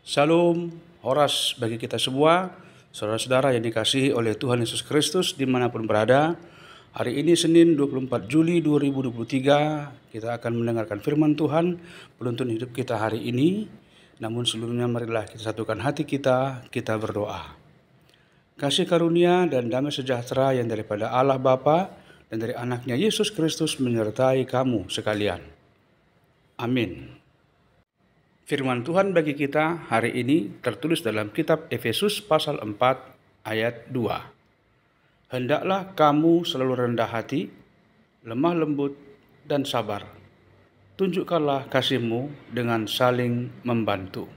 Salam, horas bagi kita semua, saudara-saudara yang dikasihi oleh Tuhan Yesus Kristus dimanapun berada. Hari ini Senin 24 Juli 2023, kita akan mendengarkan firman Tuhan, penuntun hidup kita hari ini. Namun sebelumnya marilah kita satukan hati kita berdoa. Kasih karunia dan damai sejahtera yang daripada Allah Bapa dan dari anaknya Yesus Kristus menyertai kamu sekalian. Amin. Firman Tuhan bagi kita hari ini tertulis dalam kitab Efesus pasal 4 ayat 2. Hendaklah kamu selalu rendah hati, lemah lembut, dan sabar. Tunjukkanlah kasihmu dengan saling membantu.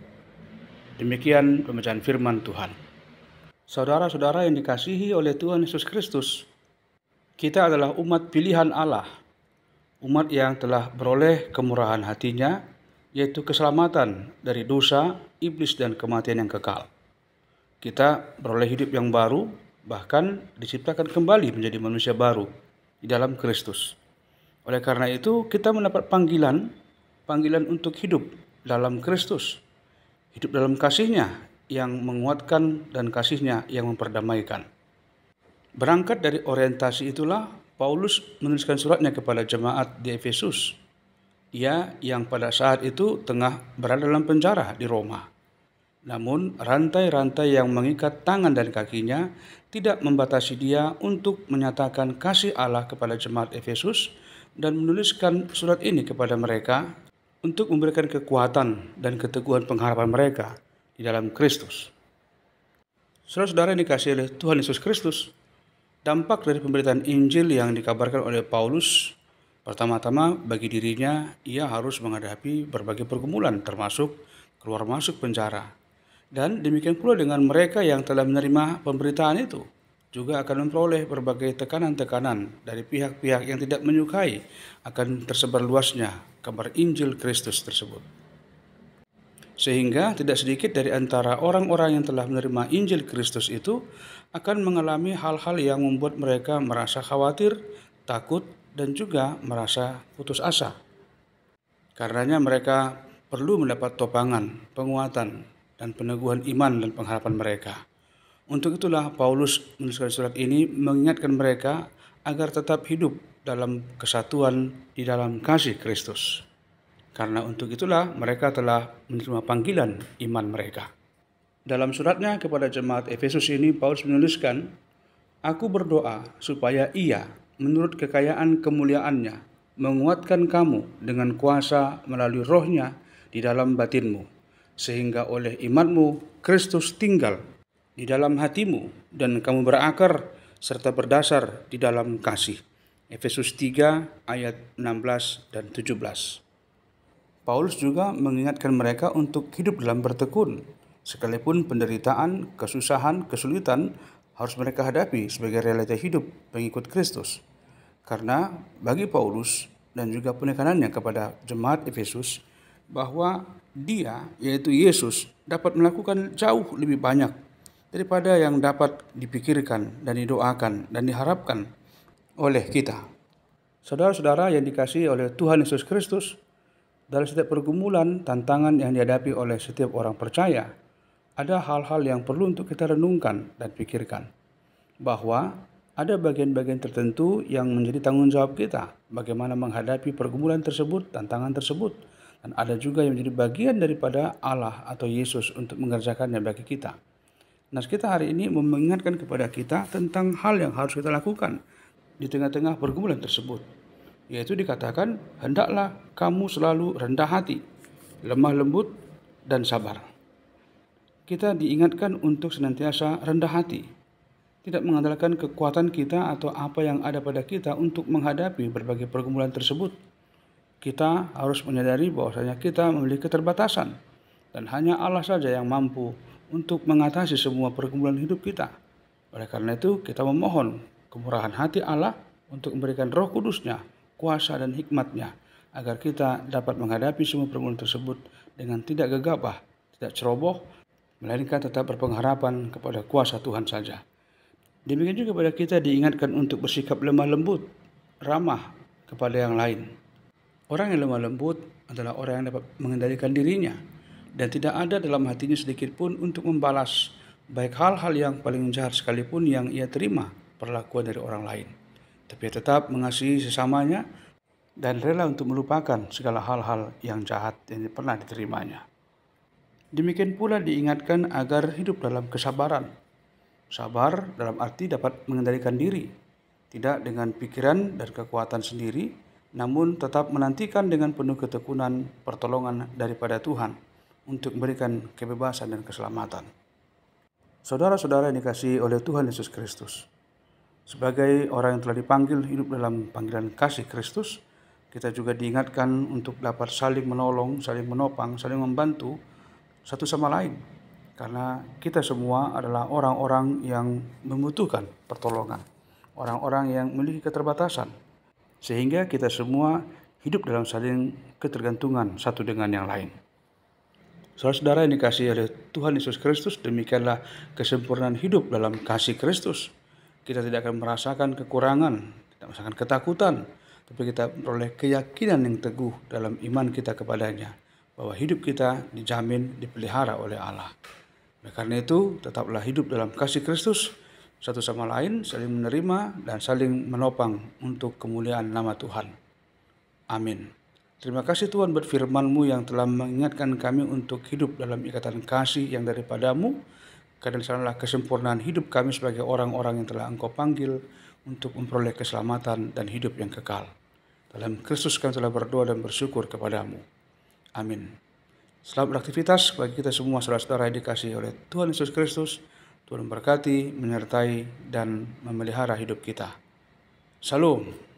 Demikian pembacaan firman Tuhan. Saudara-saudara yang dikasihi oleh Tuhan Yesus Kristus, kita adalah umat pilihan Allah, umat yang telah beroleh kemurahan hatinya, yaitu keselamatan dari dosa, iblis, dan kematian yang kekal. Kita beroleh hidup yang baru, bahkan diciptakan kembali menjadi manusia baru di dalam Kristus. Oleh karena itu, kita mendapat panggilan untuk hidup dalam Kristus, hidup dalam kasih-Nya yang menguatkan dan kasih-Nya yang memperdamaikan. Berangkat dari orientasi itulah, Paulus menuliskan suratnya kepada jemaat di Efesus. Ia yang pada saat itu tengah berada dalam penjara di Roma. Namun rantai-rantai yang mengikat tangan dan kakinya tidak membatasi dia untuk menyatakan kasih Allah kepada jemaat Efesus dan menuliskan surat ini kepada mereka untuk memberikan kekuatan dan keteguhan pengharapan mereka di dalam Kristus. Saudara-saudara yang dikasihi oleh Tuhan Yesus Kristus, dampak dari pemberitaan Injil yang dikabarkan oleh Paulus, pertama-tama bagi dirinya, ia harus menghadapi berbagai pergumulan termasuk keluar masuk penjara. Dan demikian pula dengan mereka yang telah menerima pemberitaan itu, juga akan memperoleh berbagai tekanan-tekanan dari pihak-pihak yang tidak menyukai akan tersebar luasnya kabar Injil Kristus tersebut. Sehingga tidak sedikit dari antara orang-orang yang telah menerima Injil Kristus itu akan mengalami hal-hal yang membuat mereka merasa khawatir, takut, dan juga merasa putus asa. Karenanya mereka perlu mendapat topangan, penguatan, dan peneguhan iman dan pengharapan mereka. Untuk itulah Paulus menuliskan surat ini mengingatkan mereka agar tetap hidup dalam kesatuan di dalam kasih Kristus. Karena untuk itulah mereka telah menerima panggilan iman mereka. Dalam suratnya kepada jemaat Efesus ini, Paulus menuliskan, "Aku berdoa supaya Ia, menurut kekayaan kemuliaannya, menguatkan kamu dengan kuasa melalui rohnya di dalam batinmu, sehingga oleh imanmu Kristus tinggal di dalam hatimu dan kamu berakar serta berdasar di dalam kasih." Efesus 3 ayat 16 dan 17. Paulus juga mengingatkan mereka untuk hidup dalam bertekun, sekalipun penderitaan, kesusahan, kesulitan harus mereka hadapi sebagai realita hidup pengikut Kristus. Karena bagi Paulus dan juga penekanannya kepada jemaat Efesus bahwa dia, yaitu Yesus, dapat melakukan jauh lebih banyak daripada yang dapat dipikirkan dan didoakan dan diharapkan oleh kita. Saudara-saudara yang dikasihi oleh Tuhan Yesus Kristus, dalam setiap pergumulan, tantangan yang dihadapi oleh setiap orang percaya, ada hal-hal yang perlu untuk kita renungkan dan pikirkan. Bahwa ada bagian-bagian tertentu yang menjadi tanggung jawab kita bagaimana menghadapi pergumulan tersebut, tantangan tersebut. Dan ada juga yang menjadi bagian daripada Allah atau Yesus untuk mengerjakannya bagi kita. Nah, kita hari ini mengingatkan kepada kita tentang hal yang harus kita lakukan di tengah-tengah pergumulan tersebut. Yaitu dikatakan, hendaklah kamu selalu rendah hati, lemah lembut, dan sabar. Kita diingatkan untuk senantiasa rendah hati, tidak mengandalkan kekuatan kita atau apa yang ada pada kita untuk menghadapi berbagai pergumulan tersebut. Kita harus menyadari bahwasanya kita memiliki keterbatasan, dan hanya Allah saja yang mampu untuk mengatasi semua pergumulan hidup kita. Oleh karena itu, kita memohon kemurahan hati Allah untuk memberikan Roh Kudus-Nya, kuasa dan hikmat-Nya, agar kita dapat menghadapi semua pergumulan tersebut dengan tidak gegabah, tidak ceroboh, melainkan tetap berpengharapan kepada kuasa Tuhan saja. Demikian juga pada kita diingatkan untuk bersikap lemah lembut, ramah kepada yang lain. Orang yang lemah lembut adalah orang yang dapat mengendalikan dirinya, dan tidak ada dalam hatinya sedikit pun untuk membalas baik hal-hal yang paling jahat sekalipun yang ia terima perlakuan dari orang lain. Tapi ia tetap mengasihi sesamanya dan rela untuk melupakan segala hal-hal yang jahat yang pernah diterimanya. Demikian pula diingatkan agar hidup dalam kesabaran. Sabar dalam arti dapat mengendalikan diri, tidak dengan pikiran dan kekuatan sendiri, namun tetap menantikan dengan penuh ketekunan pertolongan daripada Tuhan untuk memberikan kebebasan dan keselamatan. Saudara-saudara yang dikasihi oleh Tuhan Yesus Kristus, sebagai orang yang telah dipanggil hidup dalam panggilan kasih Kristus, kita juga diingatkan untuk dapat saling menolong, saling menopang, saling membantu satu sama lain. Karena kita semua adalah orang-orang yang membutuhkan pertolongan, orang-orang yang memiliki keterbatasan, sehingga kita semua hidup dalam saling ketergantungan satu dengan yang lain. Saudara-saudara yang dikasihi oleh Tuhan Yesus Kristus, demikianlah kesempurnaan hidup dalam kasih Kristus. Kita tidak akan merasakan kekurangan, tidak merasakan ketakutan, tapi kita memperoleh keyakinan yang teguh dalam iman kita kepadanya, bahwa hidup kita dijamin, dipelihara oleh Allah. Oleh karena itu, tetaplah hidup dalam kasih Kristus, satu sama lain, saling menerima dan saling menopang untuk kemuliaan nama Tuhan. Amin. Terima kasih Tuhan buat firman-Mu yang telah mengingatkan kami untuk hidup dalam ikatan kasih yang daripada-Mu, karena sanalah kesempurnaan hidup kami sebagai orang-orang yang telah Engkau panggil untuk memperoleh keselamatan dan hidup yang kekal. Dalam Kristus kami telah berdoa dan bersyukur kepada-Mu. Amin. Selamat beraktivitas bagi kita semua saudara-saudara yang dikasihi oleh Tuhan Yesus Kristus. Tuhan memberkati, menyertai, dan memelihara hidup kita. Salam.